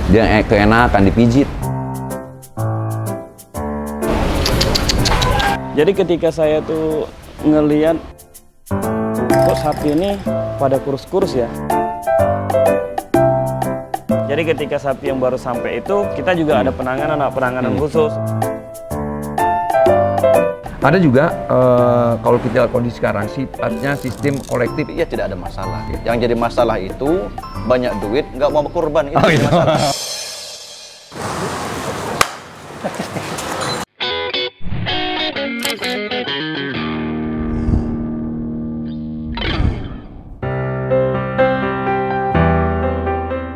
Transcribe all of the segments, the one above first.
Dia keenakan dipijit. Jadi ketika saya tuh ngelihat kok sapi ini pada kurus-kurus ya. Jadi ketika sapi yang baru sampai itu kita juga ada penanganan khusus. Ada juga kalau kita lihat kondisi sekarang sifatnya sistem kolektif. Iya, tidak ada masalah. Yang jadi masalah itu banyak duit nggak mau berkorban, itu iya. masalah.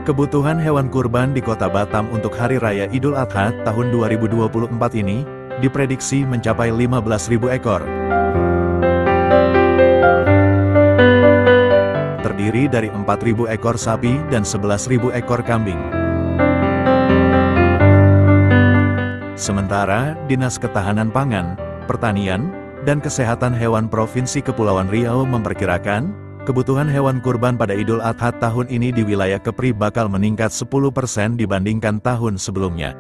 Kebutuhan hewan kurban di Kota Batam untuk Hari Raya Idul Adha tahun 2024 ini diprediksi mencapai 15.000 ekor. Terdiri dari 4.000 ekor sapi dan 11.000 ekor kambing. Sementara, Dinas Ketahanan Pangan, Pertanian, dan Kesehatan Hewan Provinsi Kepulauan Riau memperkirakan kebutuhan hewan kurban pada Idul Adha tahun ini di wilayah Kepri bakal meningkat 10% dibandingkan tahun sebelumnya.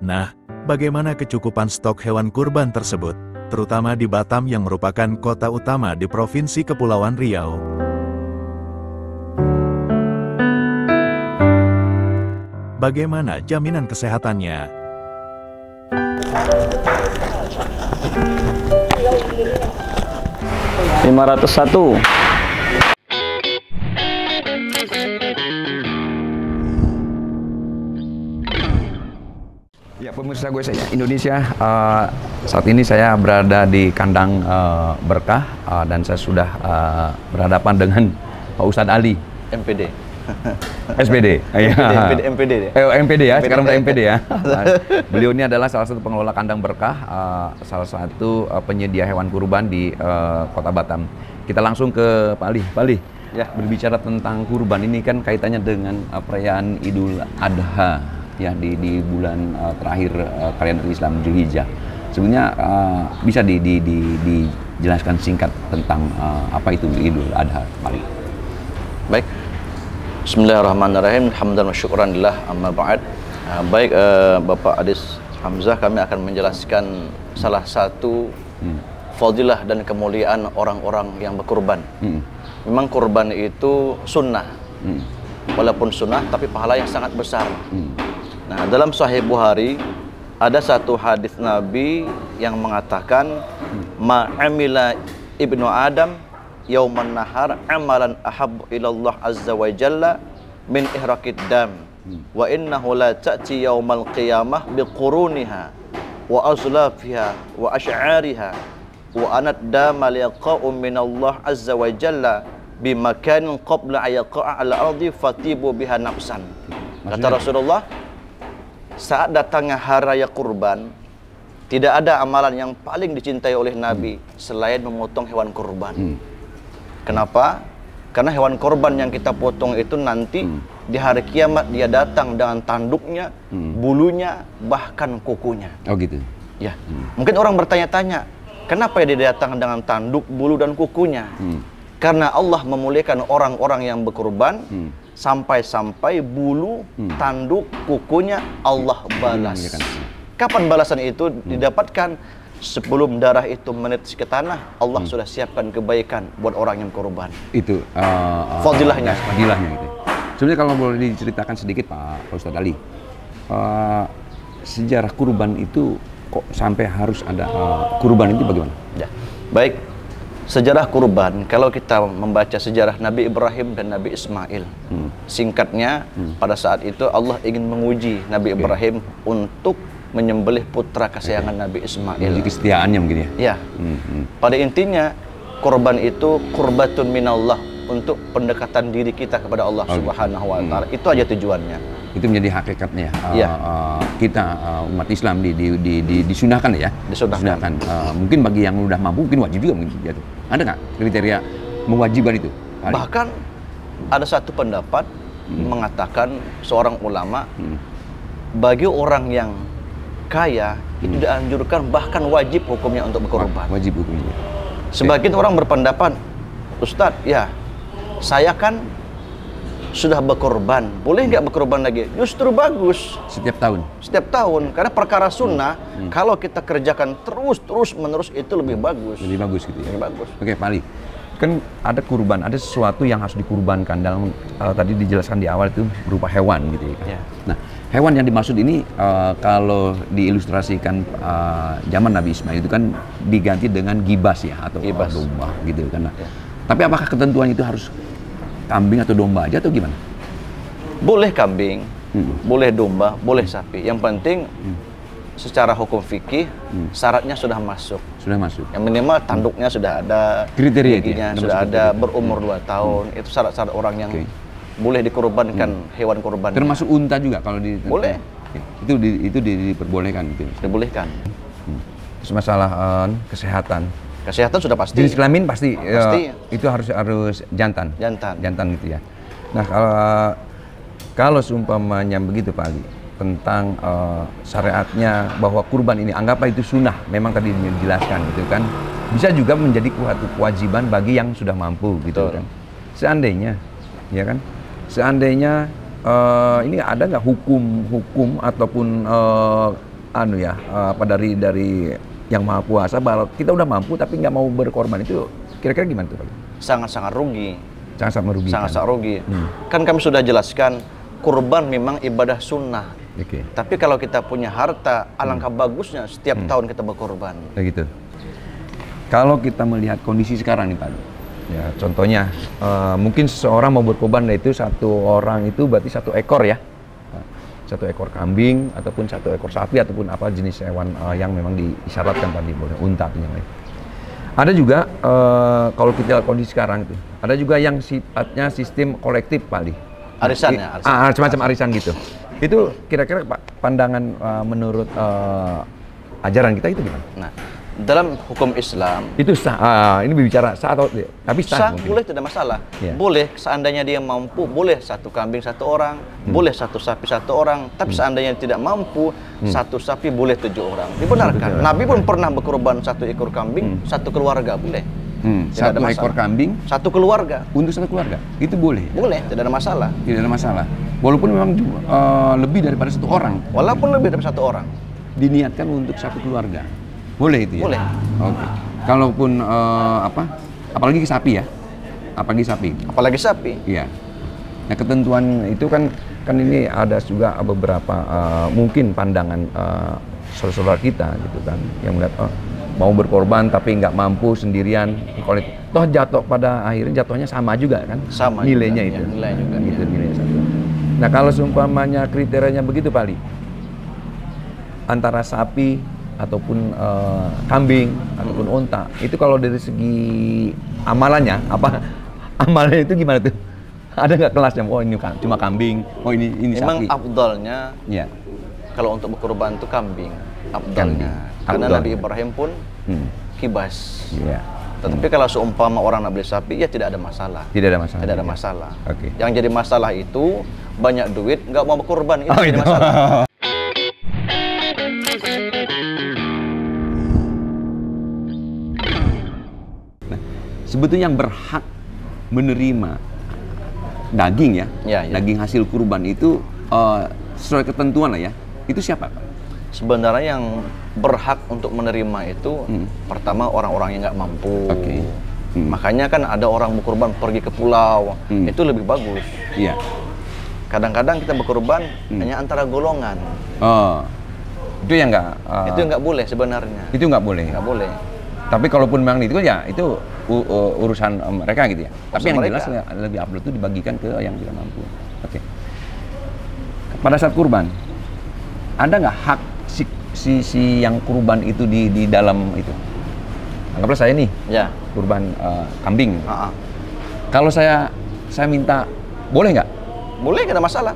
Nah, bagaimana kecukupan stok hewan kurban tersebut, terutama di Batam yang merupakan kota utama di Provinsi Kepulauan Riau? Bagaimana jaminan kesehatannya? 501. Ya, pemirsa gue saya Indonesia, saat ini saya berada di kandang Berkah dan saya sudah berhadapan dengan Pak Ustadz Ali, MPD. SPD. MPD. MPD ya, sekarang udah MPD ya. Beliau ini adalah salah satu pengelola kandang Berkah, salah satu penyedia hewan kurban di Kota Batam. Kita langsung ke Pak Ali. Pak Ali, ya, berbicara tentang kurban ini kan kaitannya dengan perayaan Idul Adha ya di bulan terakhir kalender Islam Zulhijjah. Sebenarnya bisa dijelaskan singkat tentang apa itu Idul Adha, Pak Ali? Baik. Bismillahirrahmanirrahim. Hamdan wa syukran lillah, amma ba'd. Baik, Bapak Adis Hamzah, kami akan menjelaskan salah satu fadilah dan kemuliaan orang-orang yang berkurban. Memang kurban itu sunnah, walaupun sunnah tapi pahala yang sangat besar. Nah, dalam Sahih Bukhari ada satu hadis Nabi yang mengatakan, ma'amila ibnu Adam yauman nahar amalan ahabbu ilallah azza wa jalla min ihraqid dam wa innahu la ta'ti yaumal qiyamah biquruniha wa azlafiha wa asy'ariha wa anad dama liqa'u min Allah azza wa jalla bimakanin qabla ayaqa'a al-ardi fatibu biha nafsan. Kata Rasulullah, saat datangnya hari raya kurban, tidak ada amalan yang paling dicintai oleh Nabi selain memotong hewan kurban. Kenapa? Karena hewan korban yang kita potong itu nanti di hari kiamat dia datang dengan tanduknya, bulunya, bahkan kukunya. Oh gitu? Ya. Mungkin orang bertanya-tanya, kenapa dia datang dengan tanduk, bulu, dan kukunya? Karena Allah memuliakan orang-orang yang berkorban sampai-sampai bulu, tanduk, kukunya Allah balas. Kapan balasan itu didapatkan? Sebelum darah itu menetes ke tanah, Allah sudah siapkan kebaikan buat orang yang korban. Itu fadilahnya. Fadilahnya itu. Sebenarnya kalau boleh diceritakan sedikit Pak Ustadz Ali, sejarah kurban itu kok sampai harus ada kurban itu bagaimana? Ya. Baik, sejarah kurban, kalau kita membaca sejarah Nabi Ibrahim dan Nabi Ismail, singkatnya pada saat itu Allah ingin menguji Nabi Ibrahim untuk menyembelih putra kesayangan Nabi Ismail. Jadi kesetiaannya mungkin ya? Ya. Pada intinya, kurban itu kurbatun minallah, untuk pendekatan diri kita kepada Allah Subhanahu wa Ta'ala. Itu aja tujuannya. Itu menjadi hakikatnya. Kita umat Islam disunahkan ya? Disunahkan. Mungkin bagi yang udah mampu, mungkin wajib juga mungkin. Ada nggak kriteria mewajibkan itu? Bahkan ada satu pendapat mengatakan seorang ulama, bagi orang yang kaya itu dianjurkan, bahkan wajib hukumnya untuk berkorban. Wajib hukumnya. Sebagian orang berpendapat, Ustadz, ya saya kan sudah berkorban, boleh nggak berkorban lagi? Justru bagus. Setiap tahun? Setiap tahun, karena perkara sunnah, kalau kita kerjakan terus menerus itu lebih bagus. Lebih bagus gitu ya? Lebih bagus. Oke, Pak Ali. Kan ada kurban, ada sesuatu yang harus dikurbankan dalam, tadi dijelaskan di awal itu berupa hewan gitu ya kan? Ya. Nah, hewan yang dimaksud ini kalau diilustrasikan zaman Nabi Ismail itu kan diganti dengan gibas ya, atau Gibas. domba gitu kan. Nah, Ya. tapi apakah ketentuan itu harus kambing atau domba aja atau gimana? Boleh kambing, boleh domba, boleh sapi. Yang penting secara hukum fikih syaratnya sudah masuk. Sudah masuk. Yang minimal tanduknya sudah ada, Kriteria itu giginya ya? sudah Ada ada, kriteria. berumur 2 tahun. Itu syarat-syarat orang yang Oke. boleh dikorbankan hewan korban. Termasuk unta juga kalau di Boleh. Oke. Itu diperbolehkan gitu. Dibolehkan. Terus masalah kesehatan. Kesehatan sudah pasti. Jenis kelamin pasti, Pasti. itu harus jantan. Jantan. Gitu ya. Nah, kalau seumpamanya begitu Pak Ali, tentang syariatnya bahwa kurban ini anggaplah itu sunnah, memang tadi dijelaskan gitu kan, bisa juga menjadi suatu kewajiban bagi yang sudah mampu gitu. Betul. Kan. Seandainya, ya kan, seandainya ini ada nggak hukum ataupun dari yang maha kuasa bahwa kita udah mampu tapi nggak mau berkorban, itu kira-kira gimana tuh Pak Ali? Sangat-sangat rugi. Sangat merugikan. Sangat-sangat rugi. Kan kami sudah jelaskan, kurban memang ibadah sunnah. Oke. Tapi kalau kita punya harta, alangkah bagusnya setiap tahun kita berkorban. Begitu. Kalau kita melihat kondisi sekarang nih Pak, ya contohnya mungkin seseorang mau berkorban, itu satu orang itu berarti 1 ekor ya, 1 ekor kambing ataupun 1 ekor sapi ataupun apa jenis hewan yang memang disyaratkan tadi, boleh unta atau yang lain. Ada juga kalau kita lihat kondisi sekarang itu, ada juga yang sifatnya sistem kolektif Pak Ali. Arisan ya? Arisan. Semacam arisan gitu. Itu kira-kira Pak, pandangan menurut ajaran kita itu gimana? Nah, dalam hukum Islam, Itu sah. Ini berbicara sah atau tapi sah, sah, mungkin. boleh, tidak masalah. Ya. Boleh, seandainya dia mampu, boleh 1 kambing 1 orang, boleh 1 sapi 1 orang. Tapi seandainya tidak mampu, 1 sapi boleh 7 orang. Dibenarkan. Nabi pun pernah berkorban 1 ekor kambing, 1 keluarga, boleh. Tidak ada 1 ekor masalah. kambing 1 keluarga, untuk 1 keluarga, itu boleh. boleh, tidak ada masalah. Tidak ada masalah. Walaupun memang lebih daripada 1 orang, Walaupun lebih dari 1 orang. diniatkan untuk 1 keluarga, boleh itu ya. Boleh. Oke. Kalaupun apalagi sapi ya, apalagi sapi. Apalagi sapi. Iya. Nah, ketentuan itu kan ini ada juga beberapa mungkin pandangan saudara-saudara kita gitu kan, yang melihat mau berkorban tapi nggak mampu sendirian, toh jatuh pada akhirnya jatuhnya sama juga kan, Sama nilainya juga, itu, ya, nilai juga, gitu, ya. nilainya satu. Nah, kalau seumpamanya kriterianya begitu Pak Ali, antara sapi ataupun kambing ataupun unta, itu kalau dari segi amalannya amalannya itu gimana tuh? Ada nggak kelasnya? Oh ini cuma kambing, oh ini Memang sapi. afdalnya Ya. kalau untuk berkorban itu kambing. Afdalnya. Karena Afdalnya. Nabi Ibrahim pun kibas. Iya. Tetapi kalau seumpama orang nak beli sapi, ya tidak ada masalah. Tidak ada masalah. Tidak ada masalah. Oke. Yang jadi masalah itu banyak duit, nggak mau berkorban, itu Oh, jadi itu. masalah. Sebetulnya yang berhak menerima daging ya, Ya. daging hasil kurban itu sesuai ketentuan lah ya, itu siapa Pak? Sebenarnya yang berhak untuk menerima itu pertama orang-orang yang nggak mampu. Oke. Makanya kan ada orang berkorban pergi ke pulau, itu lebih bagus. Iya. Kadang-kadang kita berkorban hanya antara golongan. Oh, itu yang nggak. Itu nggak boleh sebenarnya. Itu nggak boleh. Nggak boleh. Tapi kalaupun memang itu ya itu urusan mereka gitu ya. Tapi yang mereka. jelas lebih upload itu dibagikan ke yang tidak mampu. Oke. Pada saat kurban, ada nggak hak si yang kurban itu di dalam itu? Anggaplah saya nih Ya. kurban kambing. Kalau Kalau saya minta, boleh nggak? boleh, nggak ada masalah.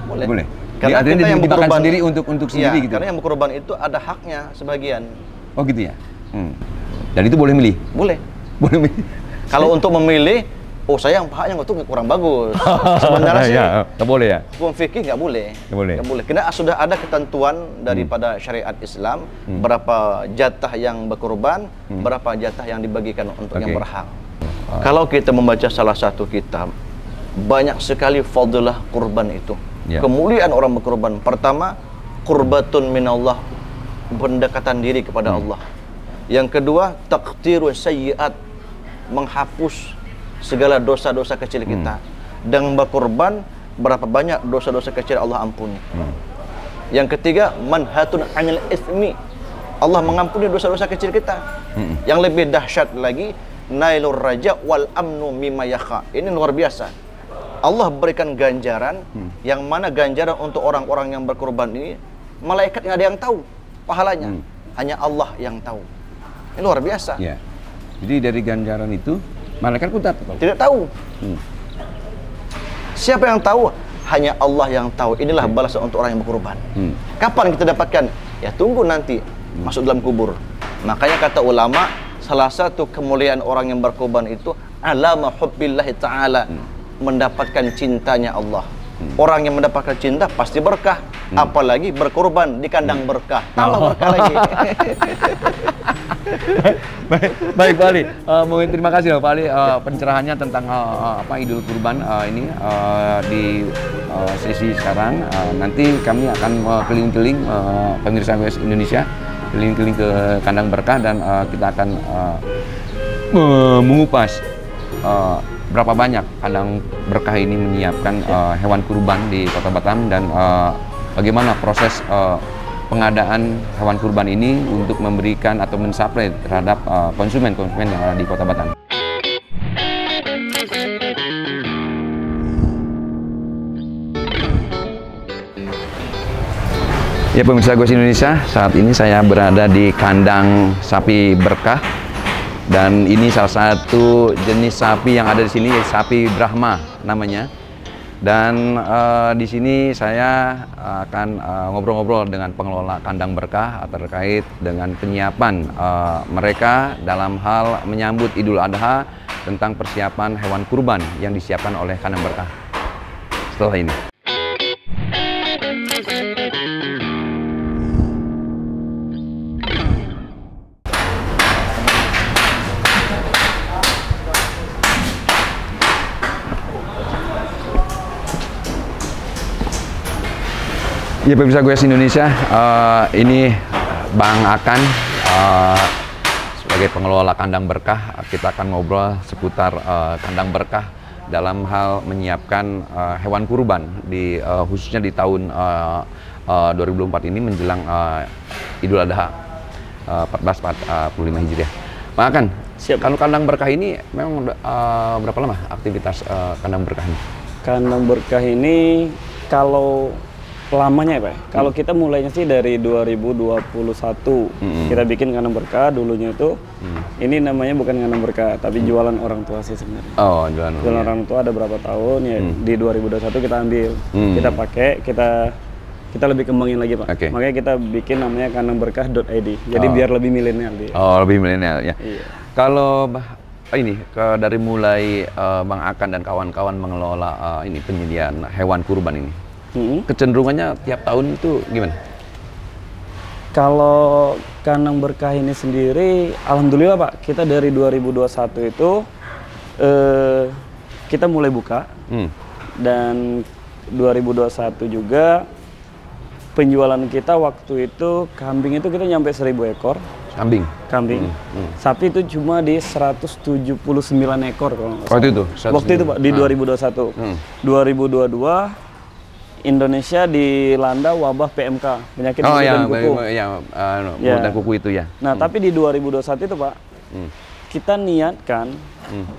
Boleh. Boleh. Karena Artinya kita yang dimakan berkorban sendiri untuk sendiri Iya, gitu. karena yang berkorban itu ada haknya sebagian. Oh gitu ya. Dan itu boleh milih. Boleh. Boleh milih. Kalau untuk memilih, oh saya yang haknya itu kurang bagus. Sebenarnya sih ya, nggak boleh ya. hukum fikih nggak boleh. Nggak boleh. Nggak boleh. Karena sudah ada ketentuan daripada syariat Islam berapa jatah yang berkorban, berapa jatah yang dibagikan untuk yang Oke. berhak. Kalau kita membaca salah satu kitab banyak sekali fadilah kurban itu. Kemuliaan orang berkurban. Pertama, qurbatun minallah, pendekatan diri kepada Allah. Yang kedua, taqtiru sayyi'at, menghapus segala dosa-dosa kecil kita. Dan berkurban, berapa banyak dosa-dosa kecil Allah ampuni. Yang ketiga, manhatun 'anil itsmi, Allah mengampuni dosa-dosa kecil kita. Yang lebih dahsyat lagi, nailur raja wal amnu mimma yakha. Ini luar biasa. Allah berikan ganjaran, yang mana ganjaran untuk orang-orang yang berkurban ini malaikat nggak ada yang tahu pahalanya, hanya Allah yang tahu. Ini luar biasa. Ya. Jadi dari ganjaran itu malaikat pun tidak tahu. Siapa yang tahu? Hanya Allah yang tahu. Inilah balasan untuk orang yang berkurban. Kapan kita dapatkan? Ya tunggu nanti masuk dalam kubur. Makanya kata ulama, salah satu kemuliaan orang yang berkurban itu alama hubbillahi ta'ala, mendapatkan cintanya Allah. Orang yang mendapatkan cinta pasti berkah, apalagi berkorban di kandang berkah, tambah berkah lagi. Baik Pak Ali, mungkin terima kasih Pak Ali pencerahannya tentang Idul Kurban ini di sesi sekarang. Nanti kami akan keliling-keliling pemirsa WS Indonesia, keliling-keliling ke kandang berkah, dan kita akan mengupas berapa banyak kandang berkah ini menyiapkan hewan kurban di Kota Batam, dan bagaimana proses pengadaan hewan kurban ini untuk memberikan atau mensuplai terhadap konsumen-konsumen yang ada di Kota Batam. Ya pemirsa GOS Indonesia, saat ini saya berada di kandang sapi berkah. Dan ini salah satu jenis sapi yang ada di sini, sapi Brahma namanya. Dan di sini saya akan ngobrol-ngobrol dengan pengelola kandang berkah terkait dengan penyiapan mereka dalam hal menyambut Idul Adha, tentang persiapan hewan kurban yang disiapkan oleh kandang berkah. Setelah ini. Ya pemirsa GOS Indonesia, ini Bang Akan sebagai pengelola kandang berkah. Kita akan ngobrol seputar kandang berkah dalam hal menyiapkan hewan kurban di khususnya di tahun 2024 ini menjelang Idul Adha 1445 Hijriah. Bang Akan, kalau kandang berkah ini memang berapa lama aktivitas kandang berkah ini? Kandang berkah ini kalau lamanya ya Pak, kalau kita mulainya sih dari 2021 kita bikin kandang berkah. Dulunya itu ini namanya bukan kandang berkah, tapi jualan orang tua sih sebenarnya. Oh, jualan orang tua ada berapa tahun ya, di 2021 kita ambil, kita pakai, kita lebih kembangin lagi Pak. Makanya kita bikin namanya kandangberkah.id, jadi biar lebih milenial dia. Oh, lebih milenial ya. Iya. Kalau ini dari mulai Bang Akan dan kawan-kawan mengelola ini penyediaan hewan kurban ini, kecenderungannya tiap tahun itu gimana? Kalau kandang berkah ini sendiri, alhamdulillah Pak, kita dari 2021 itu kita mulai buka, dan 2021 juga penjualan kita waktu itu kambing itu kita nyampe 1000 ekor. Kambing. Sapi itu cuma di 179 ekor kalau nggak salah. Waktu itu Pak, di 2021. 2022 Indonesia dilanda wabah PMK, penyakit mulut dan kuku. Mulut dan kuku itu ya. Nah, tapi di 2021 itu Pak, kita niatkan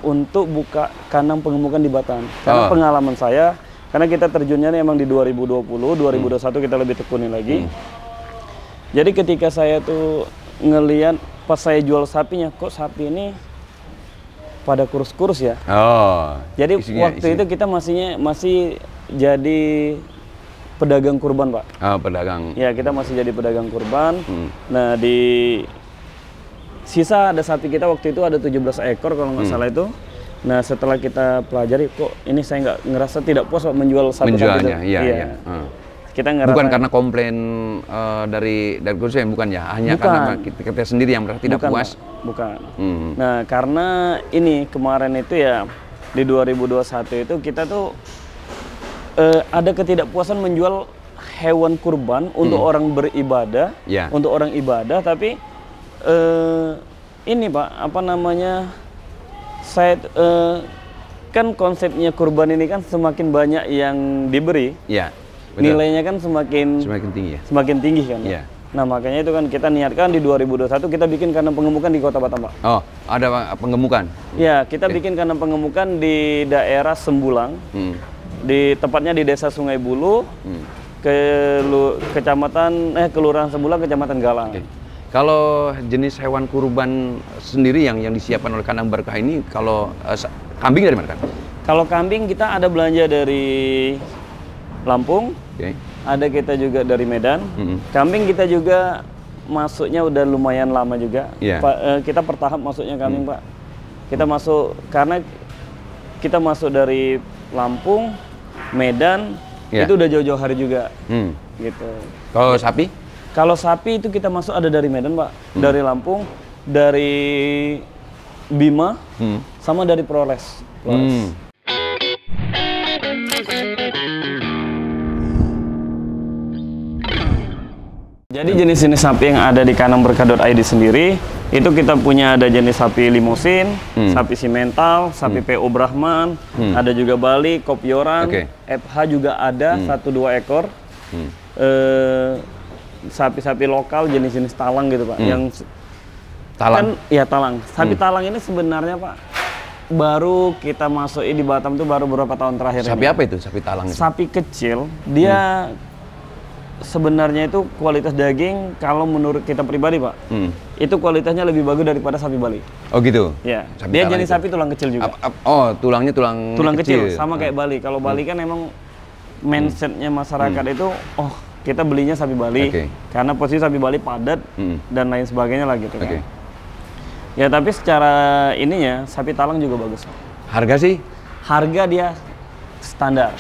untuk buka kandang pengemukan di Batam. Karena pengalaman saya, karena kita terjunnya emang di 2020, 2021 kita lebih tekuni lagi. Jadi ketika saya tuh ngelihat pas saya jual sapinya, kok sapi ini pada kurus-kurus ya. Jadi waktu itu kita masih jadi pedagang kurban Pak. Pedagang. Ya, kita masih jadi pedagang kurban. Nah, di sisa ada sapi kita waktu itu ada 17 ekor kalau nggak salah itu. Nah, setelah kita pelajari, kok ini saya nggak ngerasa tidak puas Pak menjual sapi itu. Iya. Kita ngerasa bukan karena komplain dari konsumen, bukan ya? Hanya karena kita sendiri yang merasa tidak puas. Bukan. Nah, karena ini kemarin itu ya di 2021 itu kita tuh ada ketidakpuasan menjual hewan kurban untuk orang beribadah, untuk orang ibadah, tapi ini Pak, apa namanya, saya kan konsepnya kurban ini kan semakin banyak yang diberi, nilainya kan semakin tinggi, semakin tinggi kan. Nah makanya itu kan kita niatkan di 2021 kita bikin kandang pengemukan di Kota Batam, Pak. Oh, ada pengemukan? Ya, kita bikin kandang pengemukan di daerah Sembulang, di tepatnya di Desa Sungai Bulu, Kelurahan Sembulang, Kecamatan Galang. Kalau jenis hewan kurban sendiri yang disiapkan oleh kandang berkah ini, kalau kambing dari mana kan? Kalau kambing kita ada belanja dari Lampung, ada kita juga dari Medan. Kambing kita juga masuknya udah lumayan lama juga. Kita bertahap masuknya kambing, Pak. Kita masuk karena kita masuk dari Lampung, Medan, itu udah jauh-jauh hari juga. Gitu. Kalau sapi? Kalau sapi itu kita masuk ada dari Medan, Pak, dari Lampung, dari Bima, sama dari Flores. Jadi jenis-jenis sapi yang ada di kandang berkah.id sendiri, itu kita punya ada jenis sapi limusin, sapi simental, sapi PO Brahman, ada juga Bali, Kopioran, FH juga ada 1-2 ekor. Sapi-sapi lokal jenis-jenis talang gitu Pak. Yang talang? Kan, ya talang. Sapi talang ini sebenarnya Pak, baru kita masukin di Batam tuh baru beberapa tahun terakhir. Sapi apa itu sapi talang? Sapi kecil, dia sebenarnya itu kualitas daging kalau menurut kita pribadi Pak, itu kualitasnya lebih bagus daripada sapi Bali. Oh gitu? Ya, dia jenis sapi tulang kecil juga. Oh, tulangnya tulang kecil, sama kayak Bali. Kalau Bali kan emang mindsetnya masyarakat itu, oh kita belinya sapi Bali, karena posisi sapi Bali padat dan lain sebagainya lah gitu kan. Ya tapi secara ininya sapi talang juga bagus. Harga sih? Harga dia standar.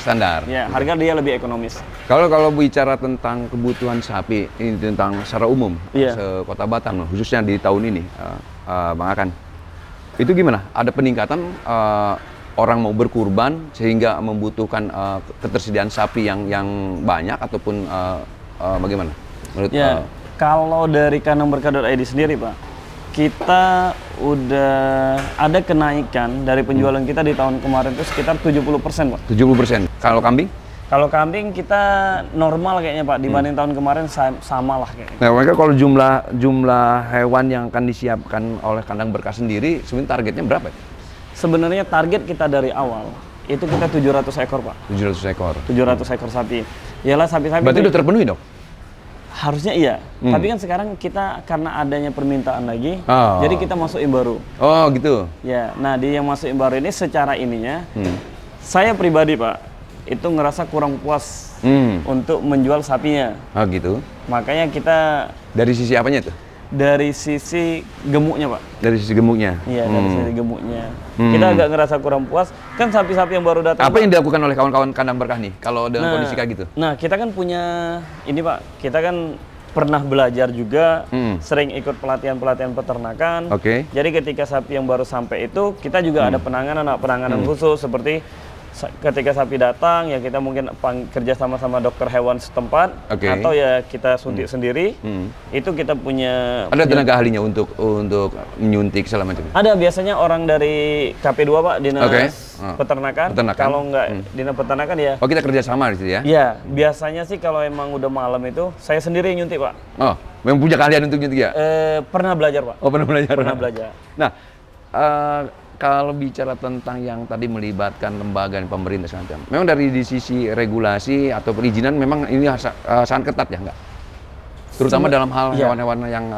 Ya, harga dia lebih ekonomis. Kalau bicara tentang kebutuhan sapi, ini tentang secara umum, Kota Batam, khususnya di tahun ini, Bang Akan, itu gimana? Ada peningkatan orang mau berkurban sehingga membutuhkan ketersediaan sapi yang banyak ataupun bagaimana? Menurut kalau dari kandang berkah.id sendiri Pak, kita udah ada kenaikan dari penjualan kita di tahun kemarin itu sekitar 70% Pak. 70%. Kalau kambing? Kalau kambing kita normal kayaknya Pak, dibanding tahun kemarin sama lah kayaknya. Nah, mereka kalau jumlah hewan yang akan disiapkan oleh kandang berkah sendiri, sebenarnya targetnya berapa? Sebenarnya target kita dari awal itu kita 700 ekor Pak. 700 ekor. 700 ekor sapi. Yalah sapi-sapi. Berarti udah terpenuhi dong? Harusnya iya. Tapi kan sekarang kita karena adanya permintaan lagi, jadi kita masukin baru. Oh gitu. Ya, nah di yang masukin baru ini secara ininya, saya pribadi Pak, itu ngerasa kurang puas untuk menjual sapinya. Oh gitu. Makanya kita dari sisi apanya tuh? Dari sisi gemuknya Pak. Dari sisi gemuknya? Iya, dari sisi gemuknya. Kita agak ngerasa kurang puas. Kan sapi-sapi yang baru datang. Apa yang dilakukan oleh kawan-kawan kandang berkah nih, kalau dengan kondisi kayak gitu? Nah, kita kan punya, ini Pak, kita kan pernah belajar juga, sering ikut pelatihan-pelatihan peternakan. Jadi ketika sapi yang baru sampai itu, kita juga ada penanganan khusus, seperti ketika sapi datang ya kita mungkin kerja sama dokter hewan setempat, atau ya kita suntik sendiri. Itu kita punya tenaga ahlinya untuk menyuntik segala macam. Ada biasanya orang dari KP2 Pak, Dinas Peternakan. Kalau nggak Dinas Peternakan ya. Oh, kita kerja sama di situ ya? Iya, biasanya sih kalau emang udah malam itu saya sendiri yang nyuntik Pak. Oh, memang punya keahlian untuk nyuntik ya? Pernah belajar Pak. Oh, pernah belajar. Pernah belajar. Nah, kalau bicara tentang yang tadi melibatkan lembaga dan pemerintah semacam, memang dari di sisi regulasi atau perizinan memang ini sangat ketat ya, enggak? Terutama dalam hal hewan-hewan yang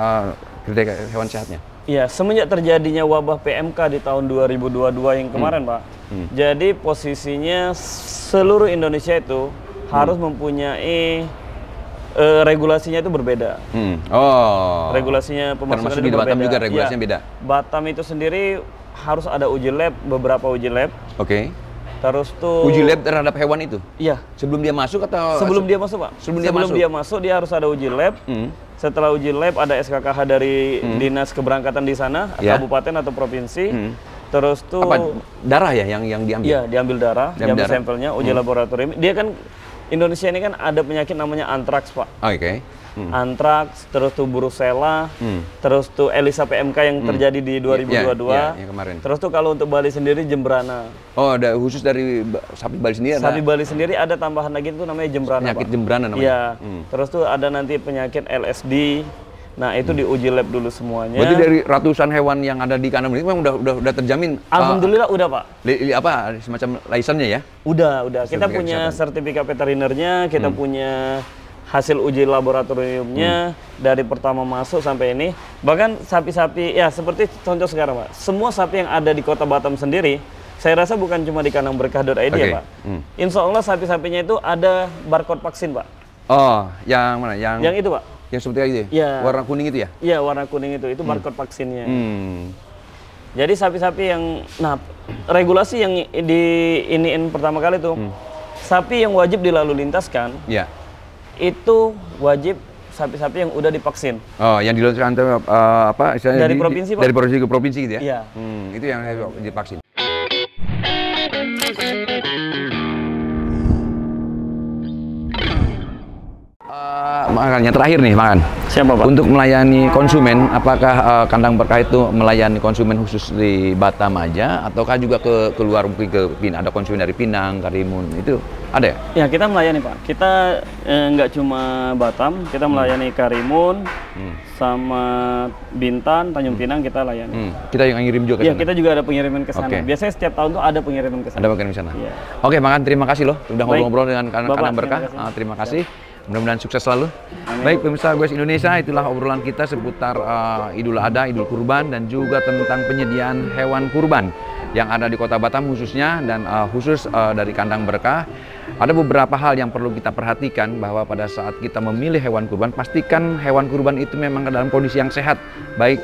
hewan sehatnya. Iya, semenjak terjadinya wabah PMK di tahun 2022 yang kemarin Pak, jadi posisinya seluruh Indonesia itu harus mempunyai regulasinya itu berbeda. Regulasinya pemasukan itu di berbeda. Batam juga regulasinya beda. Batam itu sendiri harus ada uji lab, beberapa uji lab. Terus tuh uji lab terhadap hewan itu? Iya. Sebelum dia masuk atau? Sebelum dia masuk Pak. Sebelum dia masuk dia harus ada uji lab. Setelah uji lab ada SKKH dari dinas keberangkatan di sana, kabupaten atau provinsi. Terus tuh apa darah ya yang diambil? Iya, diambil darah, diambil sampelnya, uji laboratorium. Dia kan Indonesia ini kan ada penyakit namanya antraks, Pak. Oke. Antraks, terus tuh Brusela, terus tuh Elisa PMK yang terjadi di 2022. Yang kemarin. Terus tuh kalau untuk Bali sendiri Jembrana. Oh, ada khusus dari sapi Bali sendiri ada? Sapi Bali sendiri ada tambahan lagi itu namanya Jembrana, penyakit Pak. Jembrana namanya? Iya. Terus tuh ada nanti penyakit LSD. Nah, itu diuji lab dulu semuanya. Berarti dari ratusan hewan yang ada di kandang ini memang udah terjamin? Alhamdulillah udah, Pak. Apa semacam license-nya ya? Udah. Kita punya sertifikat veterinernya, kita punya hasil uji laboratoriumnya dari pertama masuk sampai ini. Bahkan sapi-sapi, ya seperti contoh sekarang, Pak. Semua sapi yang ada di Kota Batam sendiri, saya rasa bukan cuma di kandang berkah.id ya, Pak. Insya Allah sapi-sapinya itu ada barcode vaksin, Pak. Oh, yang mana? Yang itu, Pak. Yang seperti itu ya? Ya. Warna kuning itu ya? Iya, warna kuning itu barcode vaksinnya. Jadi sapi-sapi yang, nah regulasi yang iniin pertama kali tuh, sapi yang wajib dilalu lintaskan, itu wajib sapi-sapi yang udah divaksin. Oh, yang dilakukan apa? Istilahnya dari provinsi, Pak? Dari provinsi ke provinsi gitu ya? Iya. Itu yang divaksin. Makanya terakhir nih, Makan. Siapa, Pak? Untuk melayani konsumen, apakah kandang berkah itu melayani konsumen khusus di Batam aja, ataukah juga ke luar, mungkin ke Pinang, ada konsumen dari Pinang, Karimun, itu ada ya? Ya, kita melayani, Pak. Kita nggak cuma Batam, kita melayani Karimun, sama Bintan, Tanjung Pinang kita layani. Kita yang ngirim juga ke sana? Iya, kita juga ada pengiriman ke sana. Biasanya setiap tahun tuh ada pengiriman ke sana. Ada pengiriman ke sana? Iya. Oke, Makan, terima kasih loh sudah ngobrol-ngobrol dengan kandang berkah. Terima kasih. Mudah-mudahan sukses selalu. Amin. Baik, pemirsa Goes Indonesia, itulah obrolan kita seputar Idul Adha, Idul Kurban, dan juga tentang penyediaan hewan kurban yang ada di Kota Batam khususnya, dan khusus dari kandang berkah. Ada beberapa hal yang perlu kita perhatikan, bahwa pada saat kita memilih hewan kurban, pastikan hewan kurban itu memang dalam kondisi yang sehat, baik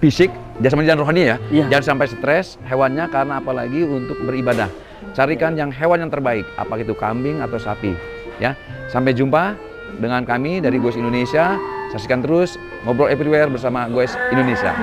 fisik, jasmani dan rohani ya. Jangan sampai stres hewannya, karena apalagi untuk beribadah. Carikan hewan yang terbaik, apakah itu kambing atau sapi. Ya, sampai jumpa dengan kami dari Goes Indonesia. Saksikan terus Ngobrol Everywhere bersama Goes Indonesia.